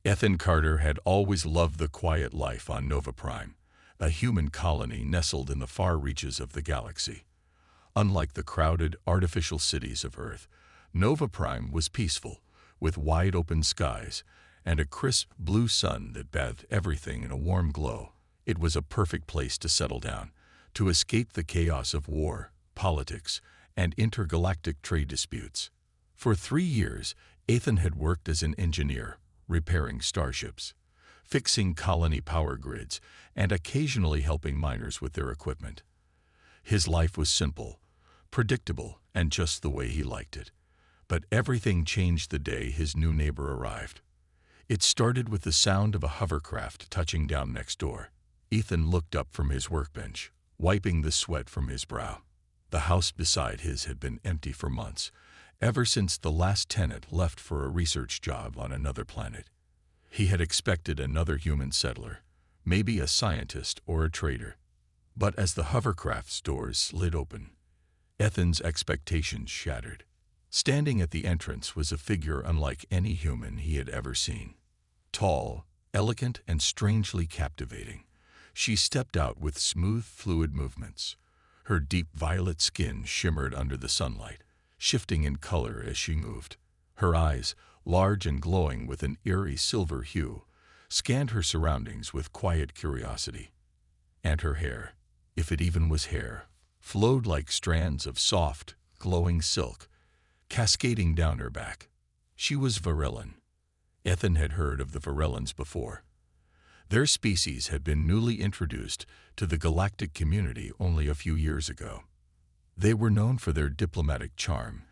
Ethan Carter had always loved the quiet life on Nova Prime, a human colony nestled in the far reaches of the galaxy. Unlike the crowded, artificial cities of Earth, Nova Prime was peaceful, with wide-open skies and a crisp blue sun that bathed everything in a warm glow. It was a perfect place to settle down, to escape the chaos of war, politics, and intergalactic trade disputes. For 3 years, Ethan had worked as an engineer, repairing starships, fixing colony power grids, and occasionally helping miners with their equipment. His life was simple, predictable, and just the way he liked it. But everything changed the day his new neighbor arrived. It started with the sound of a hovercraft touching down next door. Ethan looked up from his workbench, wiping the sweat from his brow. The house beside his had been empty for months, ever since the last tenant left for a research job on another planet. He had expected another human settler, maybe a scientist or a trader. But as the hovercraft's doors slid open, Ethan's expectations shattered. Standing at the entrance was a figure unlike any human he had ever seen. Tall, elegant, and strangely captivating, she stepped out with smooth, fluid movements. Her deep violet skin shimmered under the sunlight, shifting in color as she moved. Her eyes, large and glowing with an eerie silver hue, scanned her surroundings with quiet curiosity. And her hair, if it even was hair, flowed like strands of soft, glowing silk, cascading down her back. She was Varellan. Ethan had heard of the Varellans before. Their species had been newly introduced to the galactic community only a few years ago. They were known for their diplomatic charm,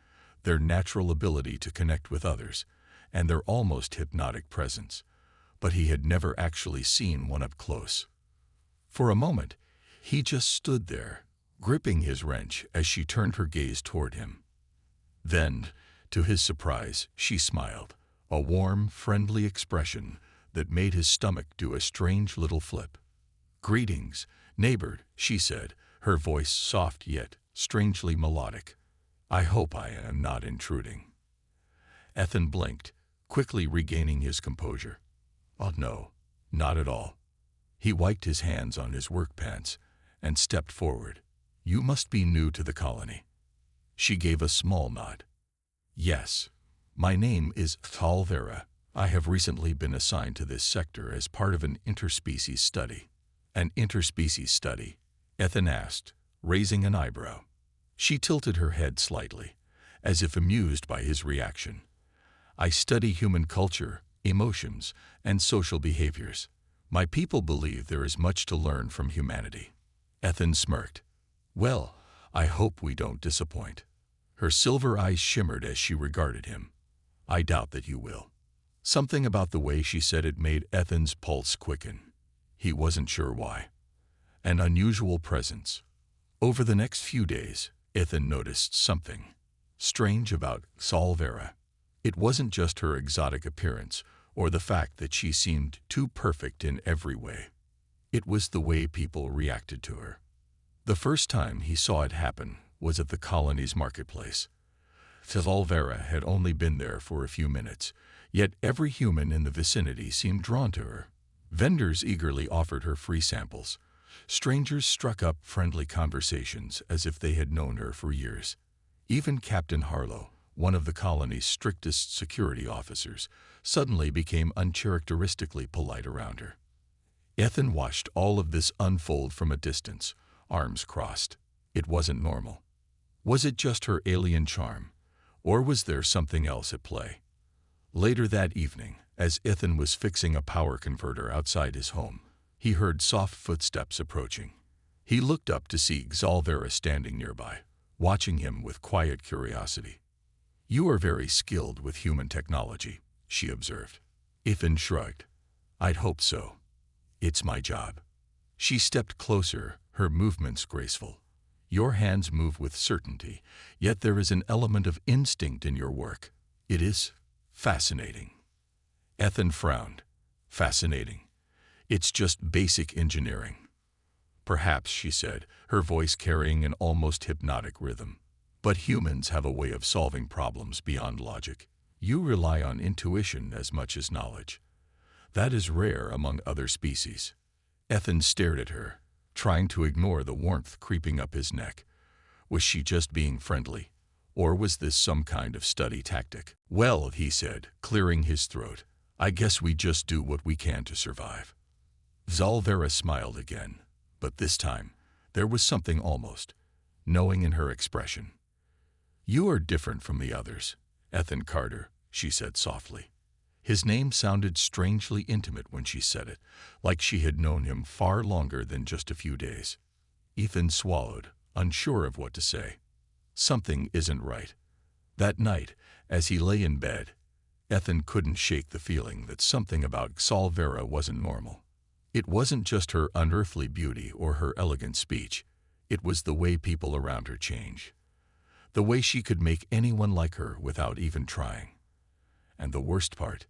their natural ability to connect with others, and their almost hypnotic presence, but he had never actually seen one up close. For a moment, he just stood there, gripping his wrench as she turned her gaze toward him. Then, to his surprise, she smiled, a warm, friendly expression that made his stomach do a strange little flip. "Greetings, neighbor," she said, her voice soft yet strangely melodic. "I hope I am not intruding." Ethan blinked, quickly regaining his composure. "Oh no, not at all." He wiped his hands on his work pants and stepped forward. "You must be new to the colony." She gave a small nod. "Yes, my name is Talvera. I have recently been assigned to this sector as part of an interspecies study." "An interspecies study?" Ethan asked, raising an eyebrow. She tilted her head slightly, as if amused by his reaction. "I study human culture, emotions, and social behaviors. My people believe there is much to learn from humanity." Ethan smirked. "Well, I hope we don't disappoint." Her silver eyes shimmered as she regarded him. "I doubt that you will." Something about the way she said it made Ethan's pulse quicken. He wasn't sure why. An unusual presence. Over the next few days, Ethan noticed something strange about Salvera. It wasn't just her exotic appearance or the fact that she seemed too perfect in every way. It was the way people reacted to her. The first time he saw it happen was at the colony's marketplace. Salvera had only been there for a few minutes, yet every human in the vicinity seemed drawn to her. Vendors eagerly offered her free samples. Strangers struck up friendly conversations as if they had known her for years. Even Captain Harlow, one of the colony's strictest security officers, suddenly became uncharacteristically polite around her. Ethan watched all of this unfold from a distance, arms crossed. It wasn't normal. Was it just her alien charm, or was there something else at play? Later that evening, as Ethan was fixing a power converter outside his home, he heard soft footsteps approaching. He looked up to see Xalvera standing nearby, watching him with quiet curiosity. "You are very skilled with human technology," she observed. Ethan shrugged. "I'd hope so. It's my job." She stepped closer, her movements graceful. "Your hands move with certainty, yet there is an element of instinct in your work. It is fascinating." Ethan frowned. "Fascinating. It's just basic engineering." "Perhaps," she said, her voice carrying an almost hypnotic rhythm. "But humans have a way of solving problems beyond logic. You rely on intuition as much as knowledge." That is rare among other species. Ethan stared at her, trying to ignore the warmth creeping up his neck. Was she just being friendly? Or was this some kind of study tactic? Well, he said, clearing his throat, I guess we just do what we can to survive. Zalvera smiled again, but this time, there was something almost knowing in her expression. You are different from the others, Ethan Carter, she said softly. His name sounded strangely intimate when she said it, like she had known him far longer than just a few days. Ethan swallowed, unsure of what to say. Something isn't right. That night, as he lay in bed, Ethan couldn't shake the feeling that something about Zalvera wasn't normal. It wasn't just her unearthly beauty or her elegant speech. It was the way people around her changed. The way she could make anyone like her without even trying. And the worst part,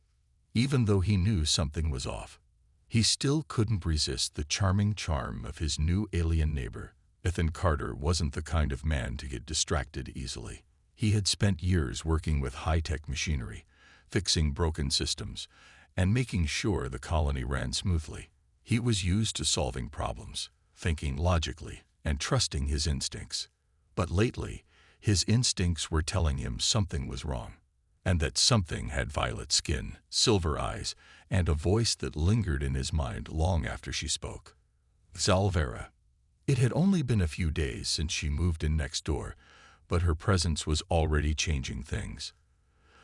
even though he knew something was off, he still couldn't resist the charming charm of his new alien neighbor. Ethan Carter wasn't the kind of man to get distracted easily. He had spent years working with high-tech machinery, fixing broken systems, and making sure the colony ran smoothly. He was used to solving problems, thinking logically, and trusting his instincts. But lately, his instincts were telling him something was wrong, and that something had violet skin, silver eyes, and a voice that lingered in his mind long after she spoke. Zalvera. It had only been a few days since she moved in next door, but her presence was already changing things.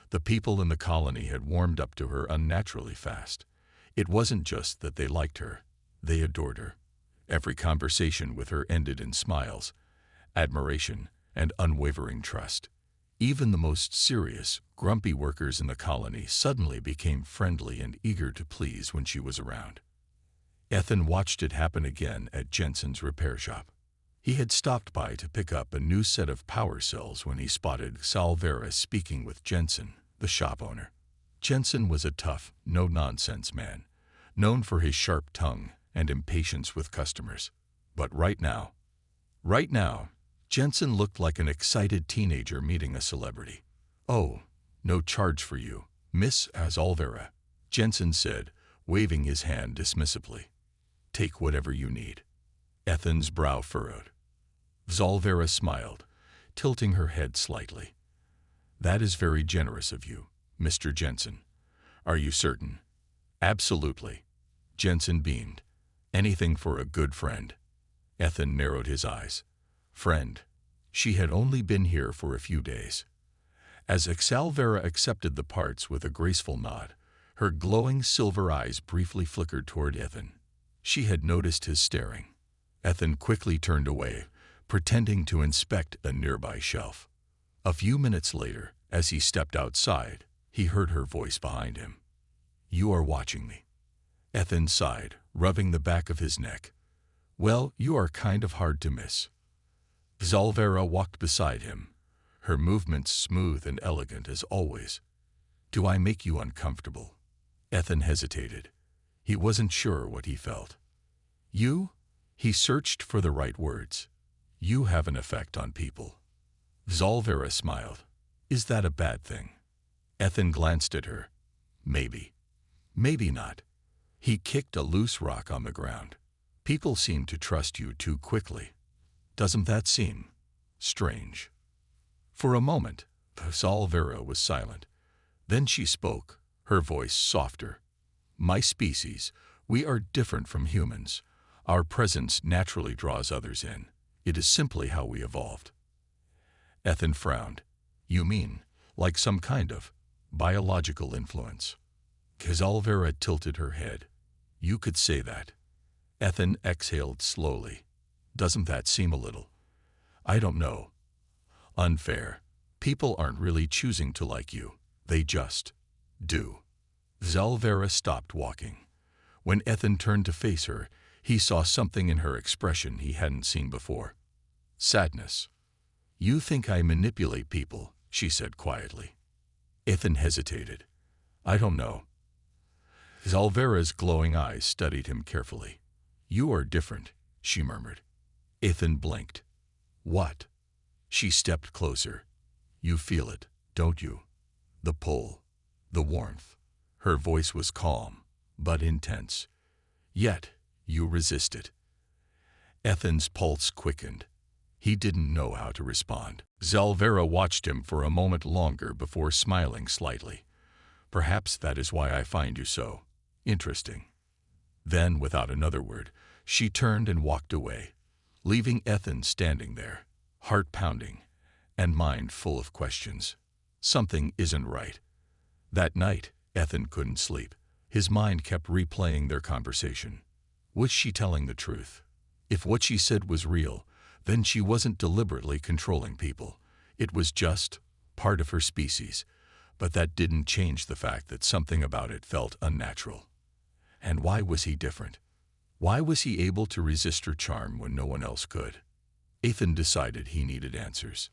The people in the colony had warmed up to her unnaturally fast. It wasn't just that they liked her, they adored her. Every conversation with her ended in smiles, admiration, and unwavering trust. Even the most serious, grumpy workers in the colony suddenly became friendly and eager to please when she was around. Ethan watched it happen again at Jensen's repair shop. He had stopped by to pick up a new set of power cells when he spotted Zalvera speaking with Jensen, the shop owner. Jensen was a tough, no-nonsense man, known for his sharp tongue and impatience with customers. But right now, Jensen looked like an excited teenager meeting a celebrity. Oh, no charge for you, Miss Zalvera, Jensen said, waving his hand dismissively. Take whatever you need. Ethan's brow furrowed. Zalvera smiled, tilting her head slightly. That is very generous of you, Mr. Jensen. Are you certain? Absolutely. Jensen beamed. Anything for a good friend. Ethan narrowed his eyes. Friend. She had only been here for a few days. As Zalvera accepted the parts with a graceful nod, her glowing silver eyes briefly flickered toward Ethan. She had noticed his staring. Ethan quickly turned away, pretending to inspect a nearby shelf. A few minutes later, as he stepped outside, he heard her voice behind him. You are watching me. Ethan sighed, rubbing the back of his neck. Well, you are kind of hard to miss. Zalvera walked beside him, her movements smooth and elegant as always. Do I make you uncomfortable? Ethan hesitated. He wasn't sure what he felt. You? He searched for the right words. You have an effect on people. Zalvera smiled. Is that a bad thing? Ethan glanced at her. Maybe. Maybe not. He kicked a loose rock on the ground. People seem to trust you too quickly. Doesn't that seem strange? For a moment, Zalvera was silent. Then she spoke, her voice softer. My species, we are different from humans. Our presence naturally draws others in. It is simply how we evolved. Ethan frowned. You mean, like some kind of biological influence? Zalvera tilted her head. You could say that. Ethan exhaled slowly. Doesn't that seem a little, I don't know, unfair? People aren't really choosing to like you. They just do. Zalvera stopped walking. When Ethan turned to face her, he saw something in her expression he hadn't seen before. Sadness. You think I manipulate people, she said quietly. Ethan hesitated. I don't know. Zalvera's glowing eyes studied him carefully. You are different, she murmured. Ethan blinked. What? She stepped closer. You feel it, don't you? The pull, the warmth. Her voice was calm, but intense. Yet, you resist it. Ethan's pulse quickened. He didn't know how to respond. Zalvera watched him for a moment longer before smiling slightly. Perhaps that is why I find you so interesting. Then, without another word, she turned and walked away, leaving Ethan standing there, heart pounding, and mind full of questions. Something isn't right. That night, Ethan couldn't sleep. His mind kept replaying their conversation. Was she telling the truth? If what she said was real, then she wasn't deliberately controlling people. It was just part of her species. But that didn't change the fact that something about it felt unnatural. And why was he different? Why was he able to resist her charm when no one else could? Ethan decided he needed answers.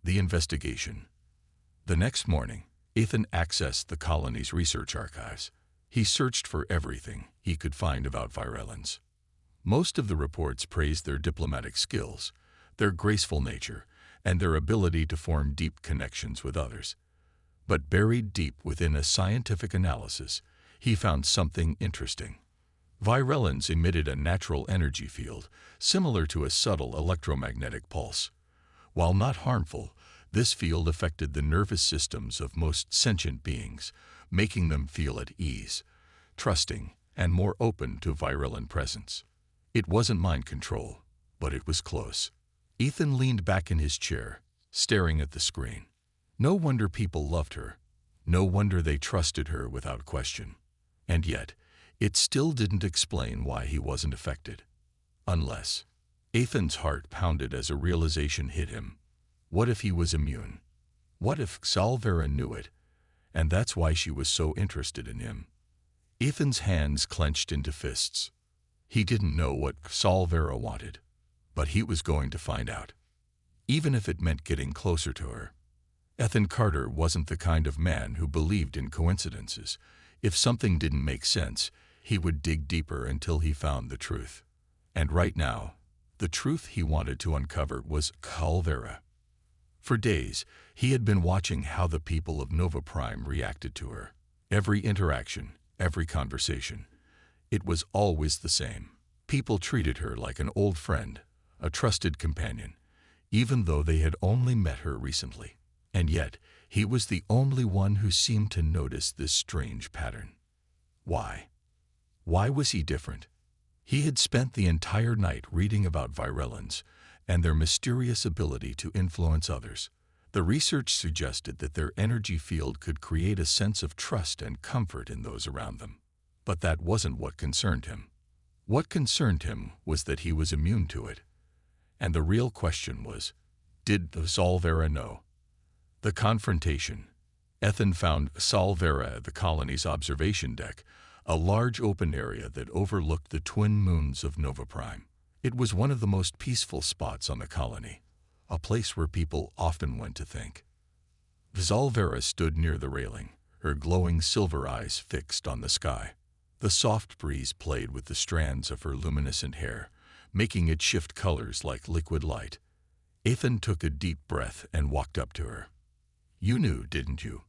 The investigation. The next morning, Ethan accessed the colony's research archives. He searched for everything he could find about Virelans. Most of the reports praised their diplomatic skills, their graceful nature, and their ability to form deep connections with others. But buried deep within a scientific analysis, he found something interesting. Virelans emitted a natural energy field, similar to a subtle electromagnetic pulse. While not harmful, this field affected the nervous systems of most sentient beings, making them feel at ease, trusting, and more open to Virelan presence. It wasn't mind control, but it was close. Ethan leaned back in his chair, staring at the screen. No wonder people loved her. No wonder they trusted her without question. And yet, it still didn't explain why he wasn't affected. Unless, Ethan's heart pounded as a realization hit him. What if he was immune? What if Zalvera knew it, and that's why she was so interested in him? Ethan's hands clenched into fists. He didn't know what Zalvera wanted, but he was going to find out. Even if it meant getting closer to her. Ethan Carter wasn't the kind of man who believed in coincidences. If something didn't make sense, he would dig deeper until he found the truth. And right now, the truth he wanted to uncover was Zalvera. For days, he had been watching how the people of Nova Prime reacted to her. Every interaction, every conversation. It was always the same. People treated her like an old friend, a trusted companion, even though they had only met her recently. And yet, he was the only one who seemed to notice this strange pattern. Why? Why was he different? He had spent the entire night reading about Virelans and their mysterious ability to influence others. The research suggested that their energy field could create a sense of trust and comfort in those around them. But that wasn't what concerned him. What concerned him was that he was immune to it. And the real question was, did Zalvera know? The confrontation. Ethan found Zalvera at the colony's observation deck, a large open area that overlooked the twin moons of Nova Prime. It was one of the most peaceful spots on the colony, a place where people often went to think. Zalvera stood near the railing, her glowing silver eyes fixed on the sky. The soft breeze played with the strands of her luminescent hair, making it shift colors like liquid light. Ethan took a deep breath and walked up to her. "You knew, didn't you?"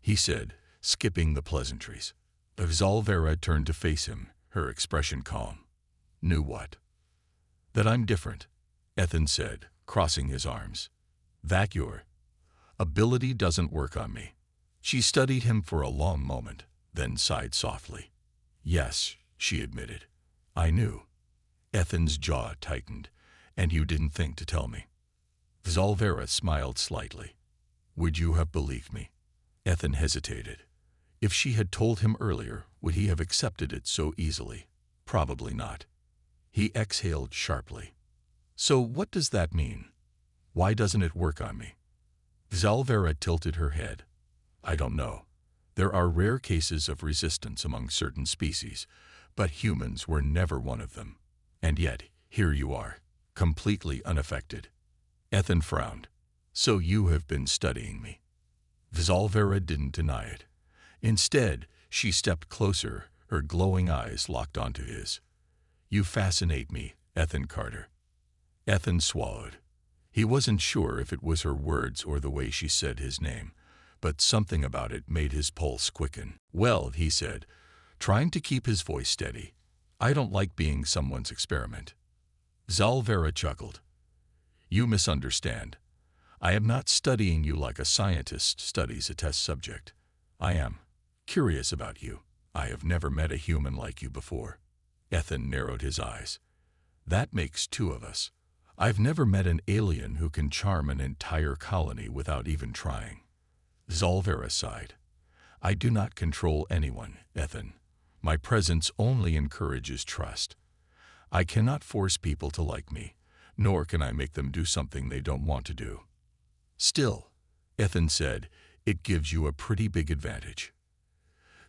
he said, skipping the pleasantries. Zalvera turned to face him, her expression calm. "Knew what?" "That I'm different," Ethan said, crossing his arms. "That your ability doesn't work on me." She studied him for a long moment, then sighed softly. "Yes," she admitted. "I knew." Ethan's jaw tightened. "And you didn't think to tell me." Zalvera smiled slightly. "Would you have believed me?" Ethan hesitated. If she had told him earlier, would he have accepted it so easily? Probably not. He exhaled sharply. "So what does that mean? Why doesn't it work on me?" Zalvera tilted her head. "I don't know. There are rare cases of resistance among certain species, but humans were never one of them. And yet, here you are, completely unaffected." Ethan frowned. "So you have been studying me." Zalvera didn't deny it. Instead, she stepped closer, her glowing eyes locked onto his. "You fascinate me, Ethan Carter." Ethan swallowed. He wasn't sure if it was her words or the way she said his name, but something about it made his pulse quicken. "Well," he said, trying to keep his voice steady. "I don't like being someone's experiment." Zalvera chuckled. "You misunderstand. I am not studying you like a scientist studies a test subject. I am curious about you. I have never met a human like you before." Ethan narrowed his eyes. "That makes two of us. I've never met an alien who can charm an entire colony without even trying." Zalvera sighed. "I do not control anyone, Ethan. My presence only encourages trust. I cannot force people to like me, nor can I make them do something they don't want to do." "Still," Ethan said, "it gives you a pretty big advantage."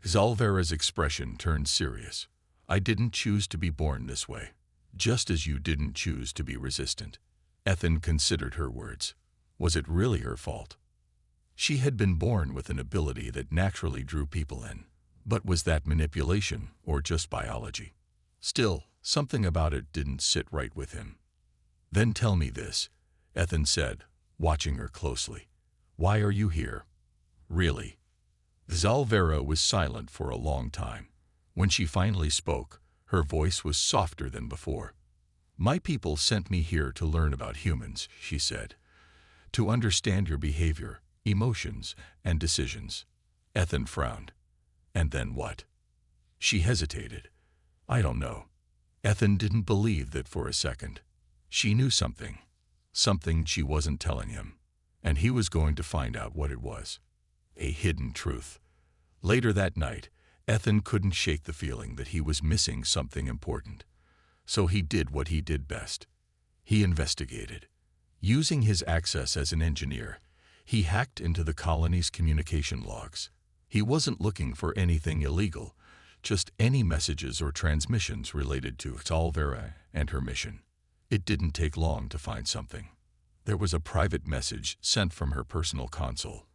Zalvera's expression turned serious. "I didn't choose to be born this way, just as you didn't choose to be resistant." Ethan considered her words. Was it really her fault? She had been born with an ability that naturally drew people in. But was that manipulation or just biology? Still, something about it didn't sit right with him. "Then tell me this," Ethan said, watching her closely. "Why are you here? Really?" Zalvera was silent for a long time. When she finally spoke, her voice was softer than before. "My people sent me here to learn about humans," she said. "To understand your behavior, emotions, and decisions." Ethan frowned. "And then what?" She hesitated. "I don't know." Ethan didn't believe that for a second. She knew something. Something she wasn't telling him. And he was going to find out what it was. A hidden truth. Later that night, Ethan couldn't shake the feeling that he was missing something important. So he did what he did best. He investigated. Using his access as an engineer, he hacked into the colony's communication logs. He wasn't looking for anything illegal, just any messages or transmissions related to Zalvera and her mission. It didn't take long to find something. There was a private message sent from her personal console.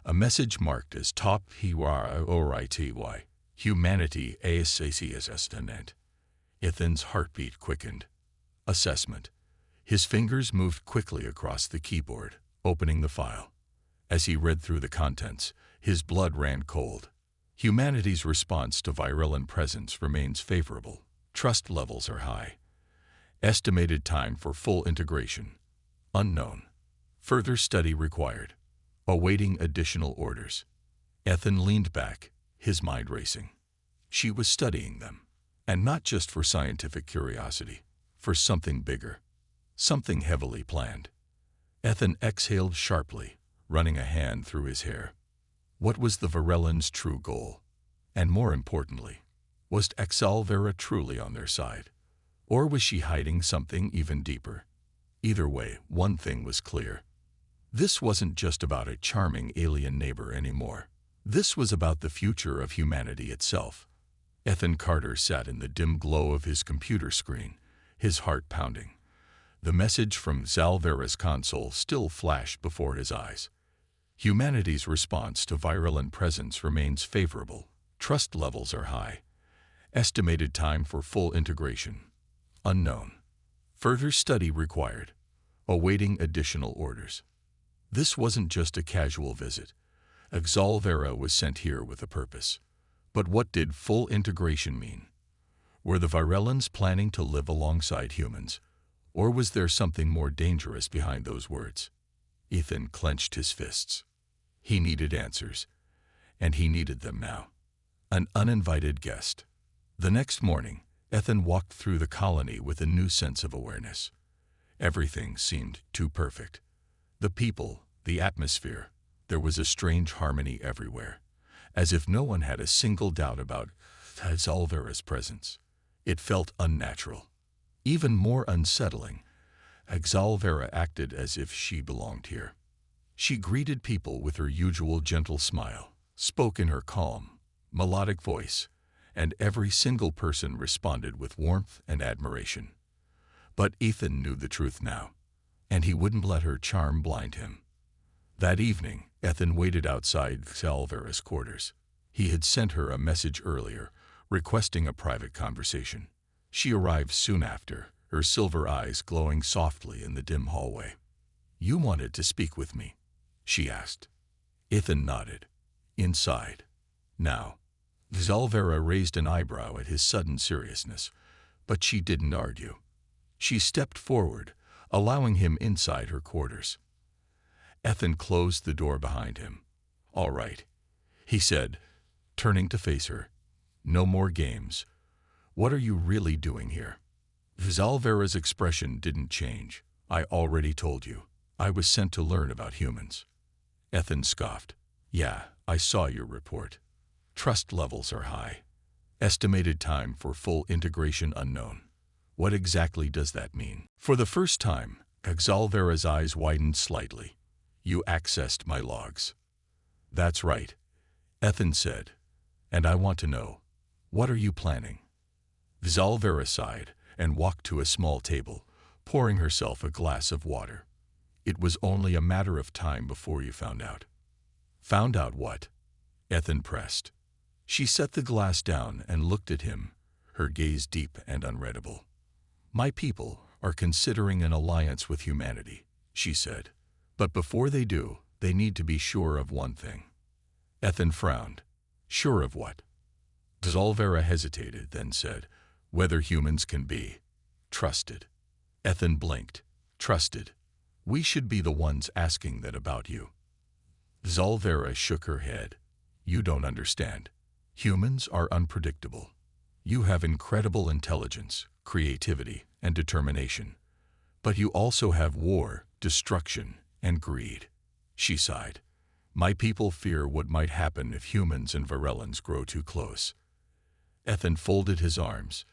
A message marked as top HFY Humanity Assessment. Ethan's heartbeat quickened. Assessment. His fingers moved quickly across the keyboard, opening the file. As he read through the contents, his blood ran cold. Humanity's response to virulent presence remains favorable. Trust levels are high. Estimated time for full integration. Unknown. Further study required. Awaiting additional orders. Ethan leaned back, his mind racing. She was studying them. And not just for scientific curiosity, for something bigger. Something heavily planned. Ethan exhaled sharply, running a hand through his hair. What was the Varellan's true goal? And more importantly, was Zalvera truly on their side? Or was she hiding something even deeper? Either way, one thing was clear. This wasn't just about a charming alien neighbor anymore. This was about the future of humanity itself. Ethan Carter sat in the dim glow of his computer screen, his heart pounding. The message from Zalvera's console still flashed before his eyes. Humanity's response to virulent presence remains favorable. Trust levels are high. Estimated time for full integration. Unknown. Further study required. Awaiting additional orders. This wasn't just a casual visit. Zalvera was sent here with a purpose. But what did full integration mean? Were the Virellans planning to live alongside humans? Or was there something more dangerous behind those words? Ethan clenched his fists. He needed answers. And he needed them now. An uninvited guest. The next morning, Ethan walked through the colony with a new sense of awareness. Everything seemed too perfect. The people, the atmosphere, there was a strange harmony everywhere, as if no one had a single doubt about Zalvera's presence. It felt unnatural. Even more unsettling, Zalvera acted as if she belonged here. She greeted people with her usual gentle smile, spoke in her calm, melodic voice, and every single person responded with warmth and admiration. But Ethan knew the truth now, and he wouldn't let her charm blind him. That evening, Ethan waited outside Zalvera's quarters. He had sent her a message earlier, requesting a private conversation. She arrived soon after, her silver eyes glowing softly in the dim hallway. "You wanted to speak with me?" she asked. Ethan nodded. "Inside. Now." Zalvera raised an eyebrow at his sudden seriousness, but she didn't argue. She stepped forward, allowing him inside her quarters. Ethan closed the door behind him. "All right," he said, turning to face her. "No more games. What are you really doing here?" Zalvera's expression didn't change. "I already told you. I was sent to learn about humans." Ethan scoffed. "Yeah, I saw your report. Trust levels are high. Estimated time for full integration unknown. What exactly does that mean?" For the first time, Zalvera's eyes widened slightly. "You accessed my logs." "That's right," Ethan said. "And I want to know, what are you planning?" Zalvera sighed and walked to a small table, pouring herself a glass of water. "It was only a matter of time before you found out." "Found out what?" Ethan pressed. She set the glass down and looked at him, her gaze deep and unreadable. "My people are considering an alliance with humanity," she said. "But before they do, they need to be sure of one thing." Ethan frowned. "Sure of what?" Zalvera hesitated, then said, "Whether humans can be trusted." Ethan blinked. "Trusted? We should be the ones asking that about you." Zalvera shook her head. "You don't understand. Humans are unpredictable. You have incredible intelligence, creativity, and determination. But you also have war, destruction, and greed." She sighed. "My people fear what might happen if humans and Varellans grow too close." Ethan folded his arms.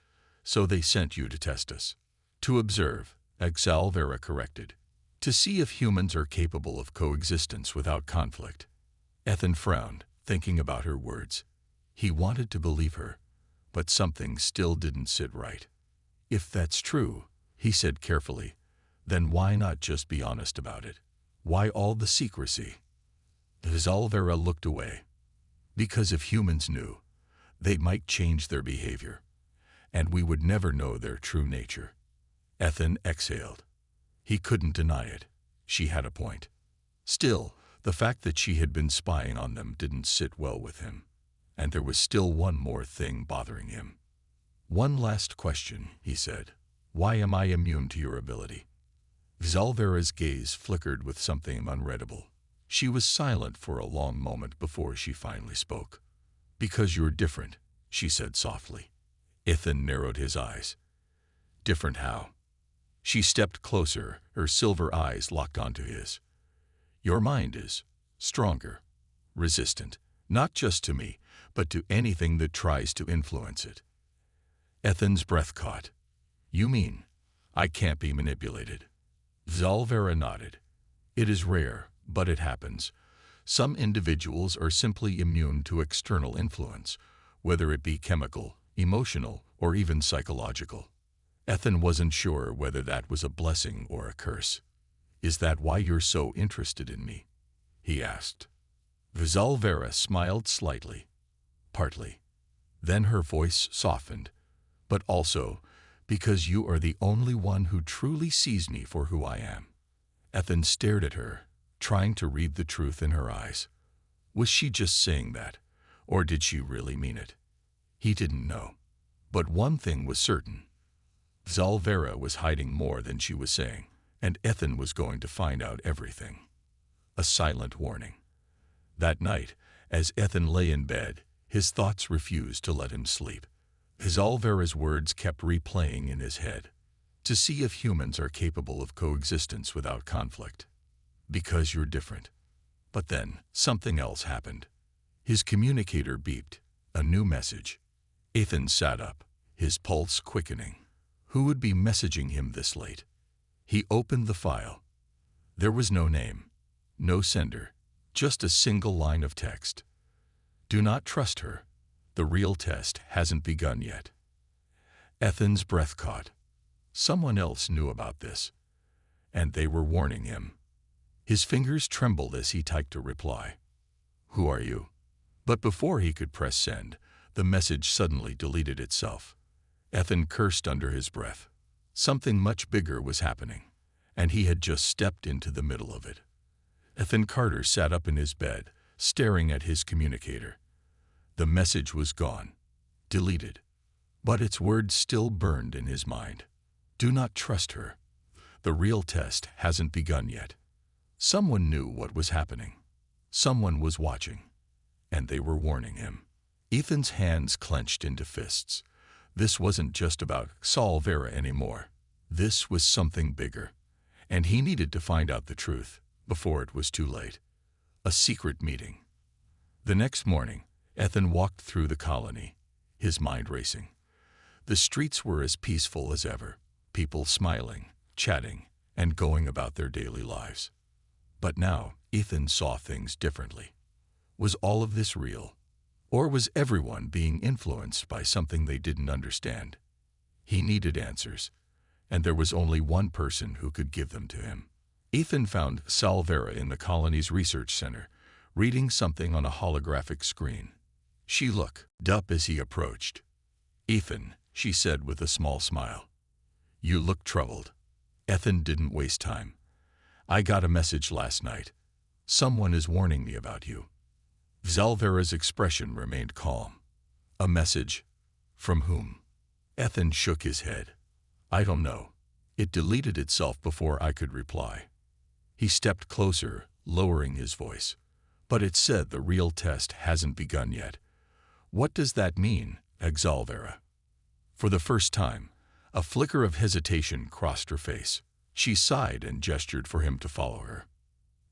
"So they sent you to test us." "To observe," Zalvera corrected. "To see if humans are capable of coexistence without conflict." Ethan frowned, thinking about her words. He wanted to believe her, but something still didn't sit right. "If that's true," he said carefully, "then why not just be honest about it? Why all the secrecy?" Zalvera looked away. "Because if humans knew, they might change their behavior, and we would never know their true nature." Ethan exhaled. He couldn't deny it. She had a point. Still, the fact that she had been spying on them didn't sit well with him. And there was still one more thing bothering him. "One last question," he said. "Why am I immune to your ability?" Zalvera's gaze flickered with something unreadable. She was silent for a long moment before she finally spoke. "Because you're different," she said softly. Ethan narrowed his eyes. "Different how?" She stepped closer, her silver eyes locked onto his. "Your mind is stronger, resistant, not just to me, but to anything that tries to influence it." Ethan's breath caught. "You mean I can't be manipulated?" Zalvera nodded. "It is rare, but it happens. Some individuals are simply immune to external influence, whether it be chemical, emotional, or even psychological." Ethan wasn't sure whether that was a blessing or a curse. "Is that why you're so interested in me?" he asked. Zalvera smiled slightly. "Partly." Then her voice softened. "But also because you are the only one who truly sees me for who I am." Ethan stared at her, trying to read the truth in her eyes. Was she just saying that, or did she really mean it? He didn't know. But one thing was certain. Zalvera was hiding more than she was saying, and Ethan was going to find out everything. A silent warning. That night, as Ethan lay in bed, his thoughts refused to let him sleep. Zalvera's words kept replaying in his head. To see if humans are capable of coexistence without conflict. Because you're different. But then, something else happened. His communicator beeped. A new message. Ethan sat up, his pulse quickening. Who would be messaging him this late? He opened the file. There was no name, no sender, just a single line of text. "Do not trust her. The real test hasn't begun yet." Ethan's breath caught. Someone else knew about this, and they were warning him. His fingers trembled as he typed a reply. "Who are you?" But before he could press send, the message suddenly deleted itself. Ethan cursed under his breath. Something much bigger was happening, and he had just stepped into the middle of it. Ethan Carter sat up in his bed, staring at his communicator. The message was gone, deleted, but its words still burned in his mind. Do not trust her. The real test hasn't begun yet. Someone knew what was happening. Someone was watching, and they were warning him. Ethan's hands clenched into fists. This wasn't just about Saul Vera anymore. This was something bigger, and he needed to find out the truth before it was too late. A secret meeting. The next morning, Ethan walked through the colony, his mind racing. The streets were as peaceful as ever, people smiling, chatting, and going about their daily lives. But now, Ethan saw things differently. Was all of this real? Or was everyone being influenced by something they didn't understand? He needed answers, and there was only one person who could give them to him. Ethan found Saul Vera in the colony's research center, reading something on a holographic screen. She looked up as he approached. "Ethan," she said with a small smile. "You look troubled." Ethan didn't waste time. "I got a message last night. Someone is warning me about you." Zalvera's expression remained calm. "A message? From whom?" Ethan shook his head. "I don't know. It deleted itself before I could reply." He stepped closer, lowering his voice. "But it said the real test hasn't begun yet." "What does that mean, Zalvera?" For the first time, a flicker of hesitation crossed her face. She sighed and gestured for him to follow her.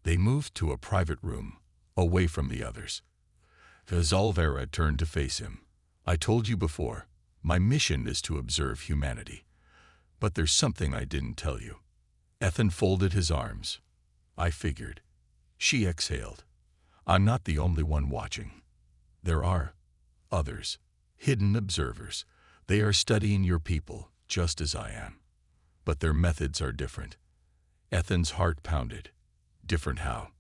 They moved to a private room, away from the others. Zalvera turned to face him. "I told you before, my mission is to observe humanity. But there's something I didn't tell you." Ethan folded his arms. "I figured." She exhaled. "I'm not the only one watching. There are others, hidden observers. They are studying your people, just as I am. But their methods are different." Ethan's heart pounded. "Different how?"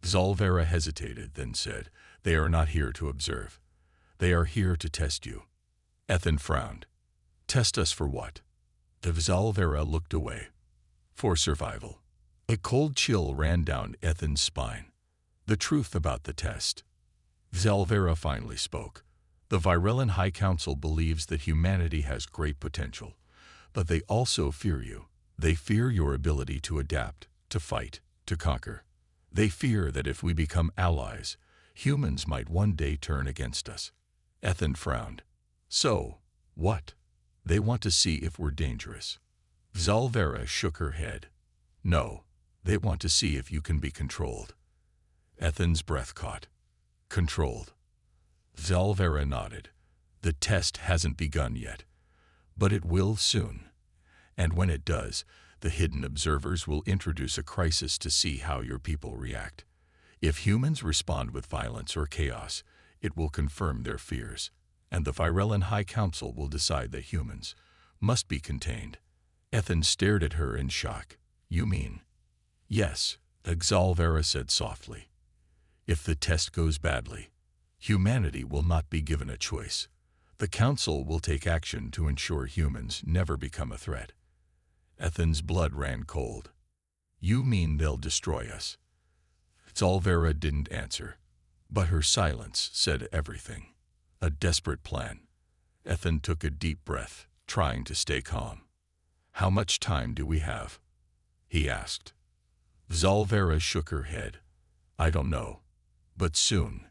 Zalvera hesitated, then said, "They are not here to observe. They are here to test you." Ethan frowned. "Test us for what?" Zalvera looked away. "For survival." A cold chill ran down Ethan's spine. The truth about the test. Zalvera finally spoke. "The Virellan High Council believes that humanity has great potential, but they also fear you. They fear your ability to adapt, to fight, to conquer. They fear that if we become allies, humans might one day turn against us." Ethan frowned. "So, what? They want to see if we're dangerous." Zalvera shook her head. "No, they want to see if you can be controlled." Ethan's breath caught. "Controlled." Zalvera nodded. "The test hasn't begun yet, but it will soon. And when it does, the hidden observers will introduce a crisis to see how your people react. If humans respond with violence or chaos, it will confirm their fears, and the Virellan High Council will decide that humans must be contained." Ethan stared at her in shock. "You mean?" "Yes," Zalvera said softly. "If the test goes badly, humanity will not be given a choice. The Council will take action to ensure humans never become a threat." Ethan's blood ran cold. "You mean they'll destroy us?" Zalvera didn't answer, but her silence said everything. A desperate plan. Ethan took a deep breath, trying to stay calm. "How much time do we have?" he asked. Zalvera shook her head. "I don't know, but soon.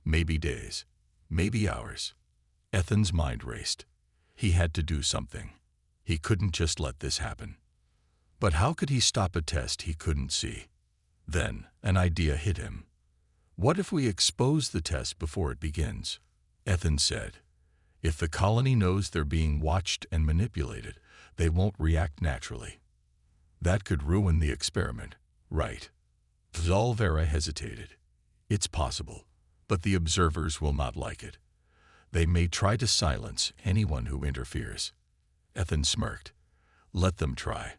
Maybe days, maybe hours." Ethan's mind raced. He had to do something. He couldn't just let this happen. But how could he stop a test he couldn't see? Then an idea hit him. "What if we expose the test before it begins?" Ethan said. "If the colony knows they're being watched and manipulated, they won't react naturally. That could ruin the experiment, right?" Zalvera hesitated. "It's possible, but the observers will not like it. They may try to silence anyone who interferes." Ethan smirked. "Let them try."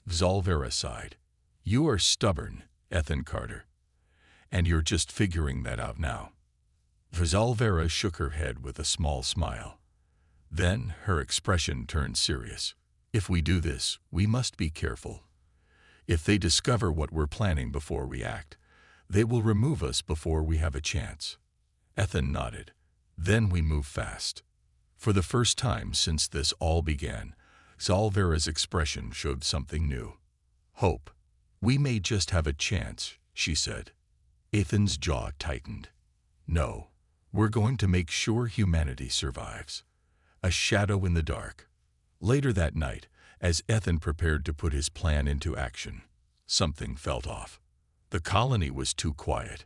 Zalvera sighed. "You are stubborn, Ethan Carter. And you're just figuring that out now." Zalvera shook her head with a small smile. Then her expression turned serious. "If we do this, we must be careful. If they discover what we're planning before we act, they will remove us before we have a chance." Ethan nodded. Then we move fast. For the first time since this all began, Zalvera's expression showed something new. Hope. We may just have a chance, she said. Ethan's jaw tightened. No, we're going to make sure humanity survives. A shadow in the dark. Later that night, as Ethan prepared to put his plan into action, something felt off. The colony was too quiet.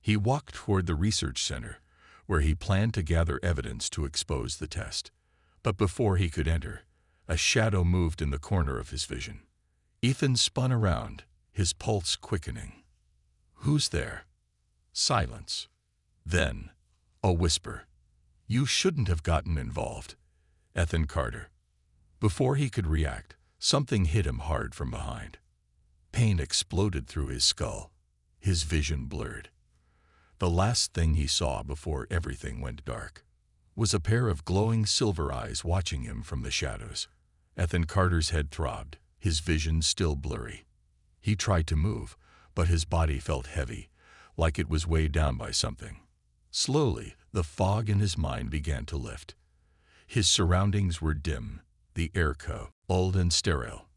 He walked toward the research center, where he planned to gather evidence to expose the test. But before he could enter, a shadow moved in the corner of his vision. Ethan spun around, his pulse quickening. Who's there? Silence. Then, a whisper. You shouldn't have gotten involved. Ethan Carter. Before he could react, something hit him hard from behind. Pain exploded through his skull. His vision blurred. The last thing he saw before everything went dark was a pair of glowing silver eyes watching him from the shadows. Ethan Carter's head throbbed, his vision still blurry. He tried to move, but his body felt heavy, like it was weighed down by something. Slowly, the fog in his mind began to lift. His surroundings were dim, the air cold and sterile.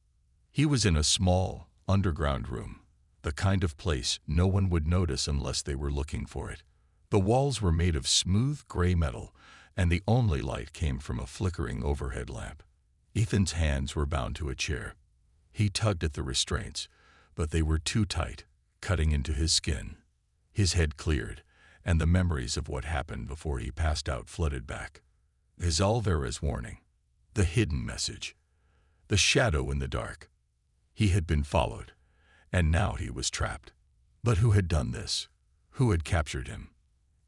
He was in a small, underground room, the kind of place no one would notice unless they were looking for it. The walls were made of smooth gray metal, and the only light came from a flickering overhead lamp. Ethan's hands were bound to a chair. He tugged at the restraints, but they were too tight, cutting into his skin. His head cleared, and the memories of what happened before he passed out flooded back. Zalvera's warning, the hidden message, the shadow in the dark. He had been followed, and now he was trapped. But who had done this? Who had captured him?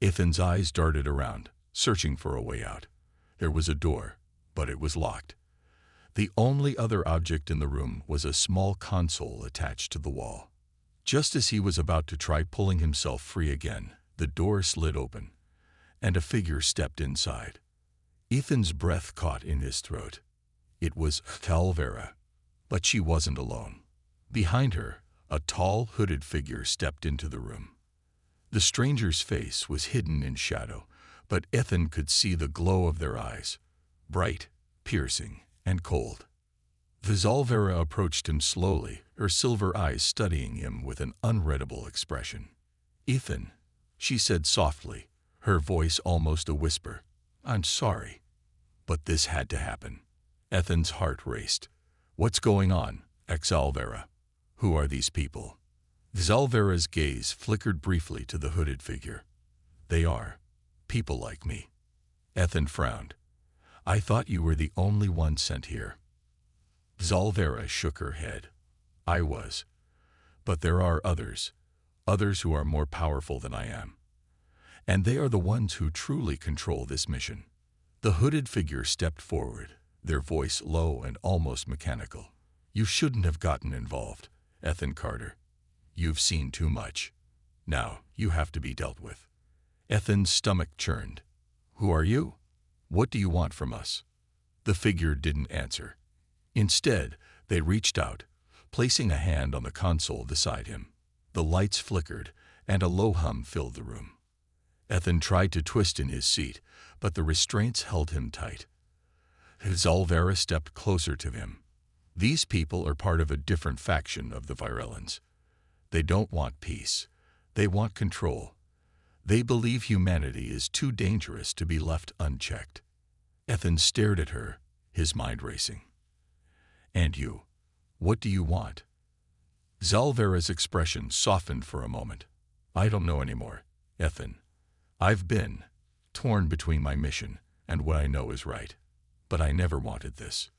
Ethan's eyes darted around, searching for a way out. There was a door, but it was locked. The only other object in the room was a small console attached to the wall. Just as he was about to try pulling himself free again, the door slid open, and a figure stepped inside. Ethan's breath caught in his throat. It was Zalvera, but she wasn't alone. Behind her, a tall, hooded figure stepped into the room. The stranger's face was hidden in shadow, but Ethan could see the glow of their eyes, bright, piercing, and cold. Zalvera approached him slowly, her silver eyes studying him with an unreadable expression. Ethan, she said softly, her voice almost a whisper. I'm sorry, but this had to happen. Ethan's heart raced. What's going on, Zalvera? Who are these people? Zalvera's gaze flickered briefly to the hooded figure. They are people like me. Ethan frowned. I thought you were the only one sent here. Zalvera shook her head. I was. But there are others who are more powerful than I am. And they are the ones who truly control this mission. The hooded figure stepped forward, their voice low and almost mechanical. You shouldn't have gotten involved, Ethan Carter. You've seen too much. Now you have to be dealt with. Ethan's stomach churned. Who are you? What do you want from us? The figure didn't answer. Instead, they reached out, placing a hand on the console beside him. The lights flickered, and a low hum filled the room. Ethan tried to twist in his seat, but the restraints held him tight. Zalvera stepped closer to him. These people are part of a different faction of the Virellans. They don't want peace. They want control. They believe humanity is too dangerous to be left unchecked. Ethan stared at her, his mind racing. And you, what do you want? Zalvera's expression softened for a moment. I don't know anymore, Ethan. I've been torn between my mission and what I know is right. But I never wanted this.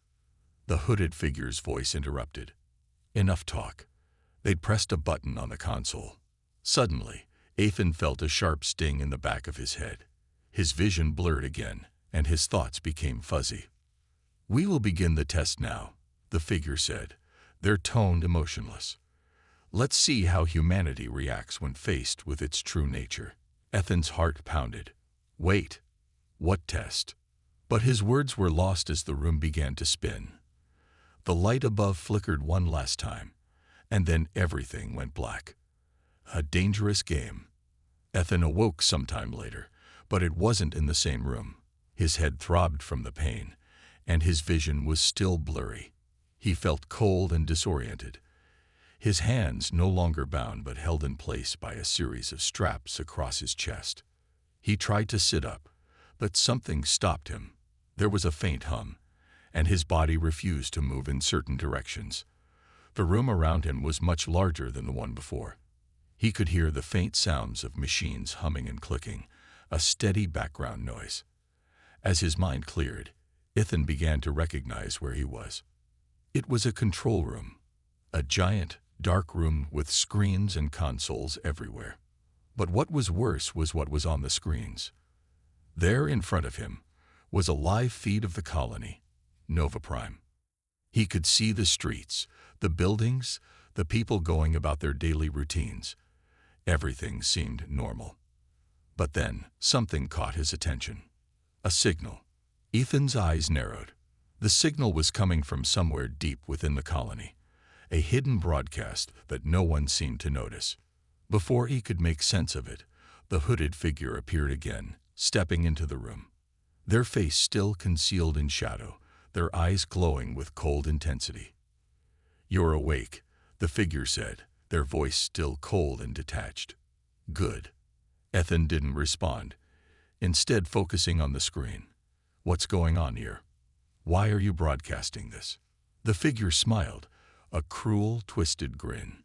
The hooded figure's voice interrupted. Enough talk. They'd pressed a button on the console. Suddenly, Ethan felt a sharp sting in the back of his head. His vision blurred again, and his thoughts became fuzzy. We will begin the test now, the figure said, their tone emotionless. Let's see how humanity reacts when faced with its true nature. Ethan's heart pounded. Wait. What test? But his words were lost as the room began to spin. The light above flickered one last time, and then everything went black. A dangerous game. Ethan awoke sometime later, But it wasn't in the same room. His head throbbed from the pain, and his vision was still blurry. He felt cold and disoriented. His hands no longer bound but held in place by a series of straps across his chest. He tried to sit up, but something stopped him. There was a faint hum, and his body refused to move in certain directions. The room around him was much larger than the one before. He could hear the faint sounds of machines humming and clicking, a steady background noise. As his mind cleared, Ethan began to recognize where he was. It was a control room, a giant, dark room with screens and consoles everywhere. But what was worse was what was on the screens. There in front of him was a live feed of the colony, Nova Prime. He could see the streets, the buildings, the people going about their daily routines. Everything seemed normal. But then something caught his attention. A signal. Ethan's eyes narrowed. The signal was coming from somewhere deep within the colony, a hidden broadcast that no one seemed to notice. Before he could make sense of it, the hooded figure appeared again, stepping into the room. Their face still concealed in shadow, their eyes glowing with cold intensity. "You're awake," the figure said, their voice still cold and detached. "Good." Ethan didn't respond, instead focusing on the screen. "What's going on here? Why are you broadcasting this?" The figure smiled, a cruel, twisted grin.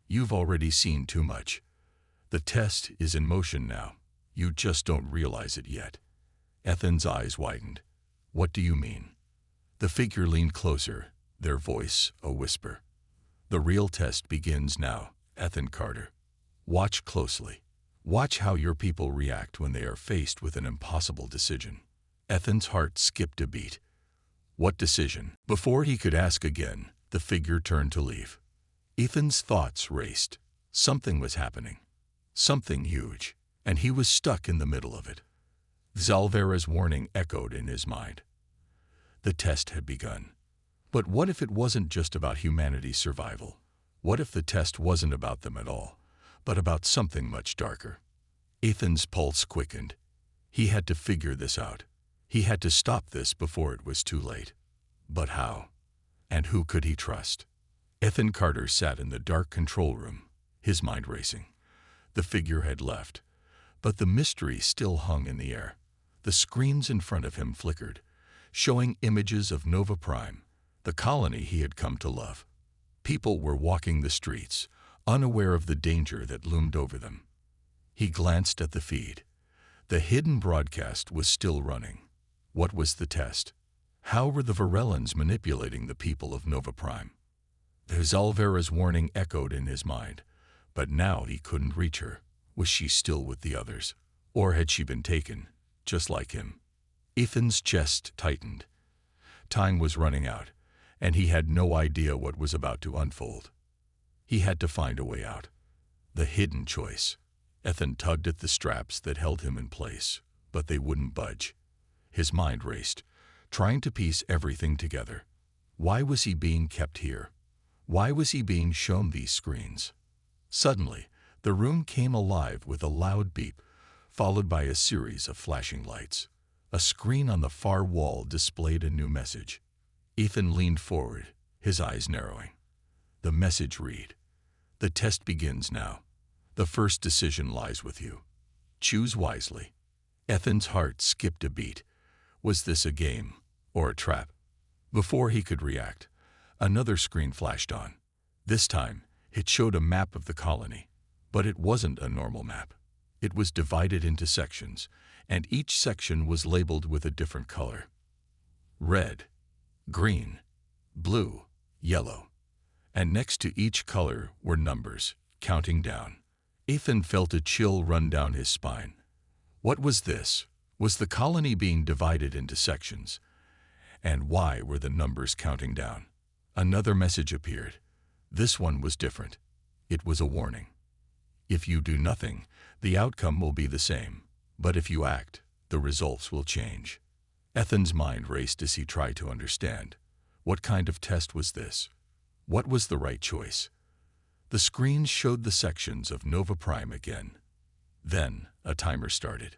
"You've already seen too much. The test is in motion now. You just don't realize it yet." Ethan's eyes widened. "What do you mean?" The figure leaned closer, their voice a whisper. "The real test begins now, Ethan Carter. Watch closely. Watch how your people react when they are faced with an impossible decision." Ethan's heart skipped a beat. "What decision?" Before he could ask again, the figure turned to leave. Ethan's thoughts raced. Something was happening. Something huge, and he was stuck in the middle of it. Zalvera's warning echoed in his mind. The test had begun. But what if it wasn't just about humanity's survival? What if the test wasn't about them at all, but about something much darker? Ethan's pulse quickened. He had to figure this out. He had to stop this before it was too late. But how? And who could he trust? Ethan Carter sat in the dark control room, his mind racing. The figure had left, but the mystery still hung in the air. The screens in front of him flickered, showing images of Nova Prime, the colony he had come to love. People were walking the streets, unaware of the danger that loomed over them. He glanced at the feed. The hidden broadcast was still running. What was the test? How were the Varellans manipulating the people of Nova Prime? Zalvera's warning echoed in his mind, but now he couldn't reach her. Was she still with the others? Or had she been taken, just like him? Ethan's chest tightened. Time was running out, and he had no idea what was about to unfold. He had to find a way out. The hidden choice. Ethan tugged at the straps that held him in place, but they wouldn't budge. His mind raced, trying to piece everything together. Why was he being kept here? Why was he being shown these screens? Suddenly, the room came alive with a loud beep, followed by a series of flashing lights. A screen on the far wall displayed a new message. Ethan leaned forward, his eyes narrowing. The message read, "The test begins now. The first decision lies with you. Choose wisely." Ethan's heart skipped a beat. Was this a game or a trap? Before he could react, another screen flashed on. This time, it showed a map of the colony. But it wasn't a normal map. It was divided into sections, and each section was labeled with a different color. Red, green, blue, yellow. And next to each color were numbers, counting down. Ethan felt a chill run down his spine. What was this? Was the colony being divided into sections? And why were the numbers counting down? Another message appeared. This one was different. It was a warning. If you do nothing, the outcome will be the same. But if you act, the results will change. Ethan's mind raced as he tried to understand. What kind of test was this? What was the right choice? The screens showed the sections of Nova Prime again. Then a timer started.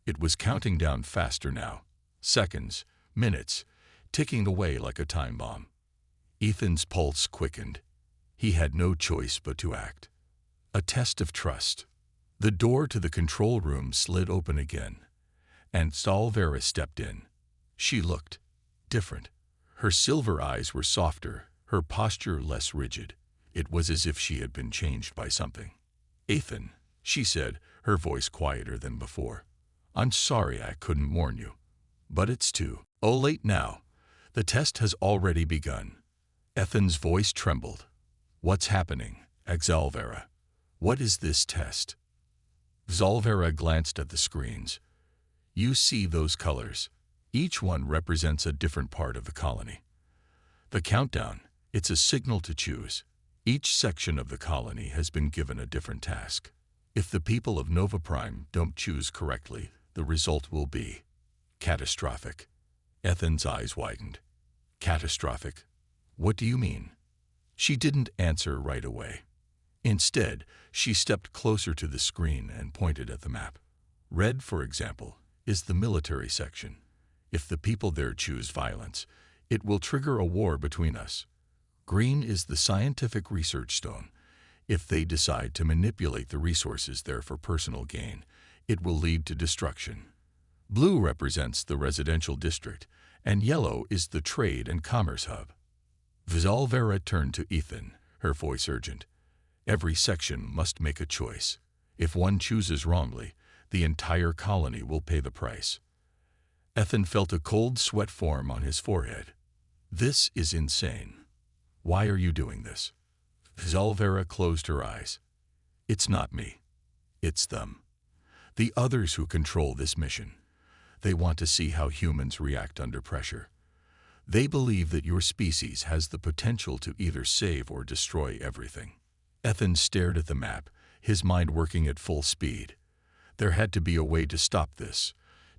It was counting down faster now. Seconds, minutes, ticking away like a time bomb. Ethan's pulse quickened. He had no choice but to act. A test of trust. The door to the control room slid open again, and Salvera stepped in. She looked different. Her silver eyes were softer, her posture less rigid. It was as if she had been changed by something. "Ethan," she said, her voice quieter than before. "I'm sorry I couldn't warn you. But it's too late now. The test has already begun." Ethan's voice trembled. "What's happening, Xalvera? What is this test?" Xalvera glanced at the screens. "You see those colors? Each one represents a different part of the colony. The countdown, it's a signal to choose. Each section of the colony has been given a different task. If the people of Nova Prime don't choose correctly, the result will be catastrophic." Ethan's eyes widened. "Catastrophic? What do you mean?" She didn't answer right away. Instead, she stepped closer to the screen and pointed at the map. "Red, for example, is the military section. If the people there choose violence, it will trigger a war between us. Green is the scientific research stone. If they decide to manipulate the resources there for personal gain, it will lead to destruction. Blue represents the residential district, and yellow is the trade and commerce hub." Xalvera turned to Ethan, her voice urgent. "Every section must make a choice. If one chooses wrongly, the entire colony will pay the price." Ethan felt a cold sweat form on his forehead. "This is insane. Why are you doing this?" Xalvera closed her eyes. "It's not me. It's them. The others who control this mission. They want to see how humans react under pressure. They believe that your species has the potential to either save or destroy everything." Ethan stared at the map, his mind working at full speed. There had to be a way to stop this,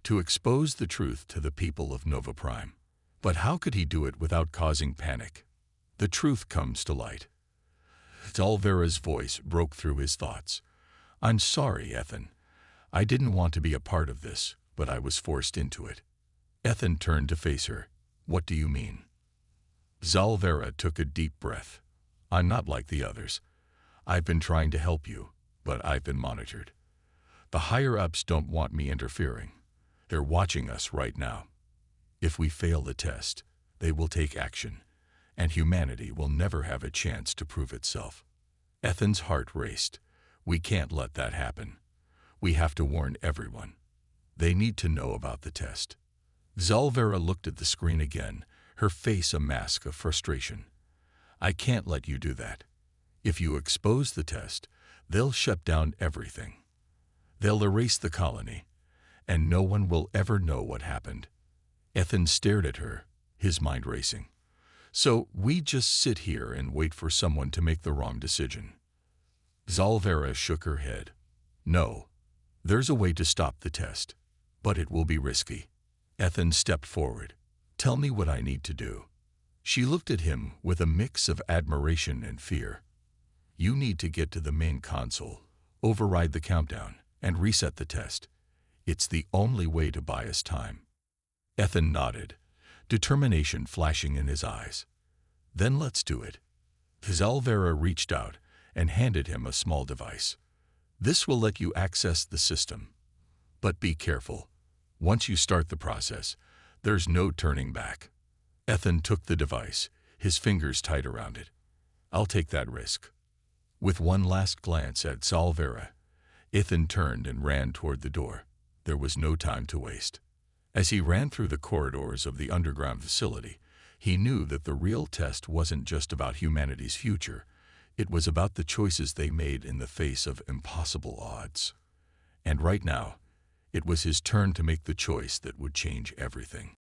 to expose the truth to the people of Nova Prime. But how could he do it without causing panic? The truth comes to light. Xalvera's voice broke through his thoughts. "I'm sorry, Ethan. I didn't want to be a part of this, but I was forced into it." Ethan turned to face her. "What do you mean?" Xalvera took a deep breath. "I'm not like the others. I've been trying to help you, but I've been monitored. The higher-ups don't want me interfering. They're watching us right now. If we fail the test, they will take action, and humanity will never have a chance to prove itself." Ethan's heart raced. "We can't let that happen. We have to warn everyone. They need to know about the test." Xalvera looked at the screen again, her face a mask of frustration. "I can't let you do that. If you expose the test, they'll shut down everything. They'll erase the colony, and no one will ever know what happened." Ethan stared at her, his mind racing. "So we just sit here and wait for someone to make the wrong decision?" Xalvera shook her head. "No. There's a way to stop the test, but it will be risky." Ethan stepped forward. "Tell me what I need to do." She looked at him with a mix of admiration and fear. "You need to get to the main console, override the countdown, and reset the test. It's the only way to buy us time." Ethan nodded, determination flashing in his eyes. "Then let's do it." Xalvera reached out and handed him a small device. "This will let you access the system. But be careful. Once you start the process, there's no turning back." Ethan took the device, his fingers tight around it. "I'll take that risk." With one last glance at Xalvera, Ethan turned and ran toward the door. There was no time to waste. As he ran through the corridors of the underground facility, he knew that the real test wasn't just about humanity's future. It was about the choices they made in the face of impossible odds. And right now, it was his turn to make the choice that would change everything.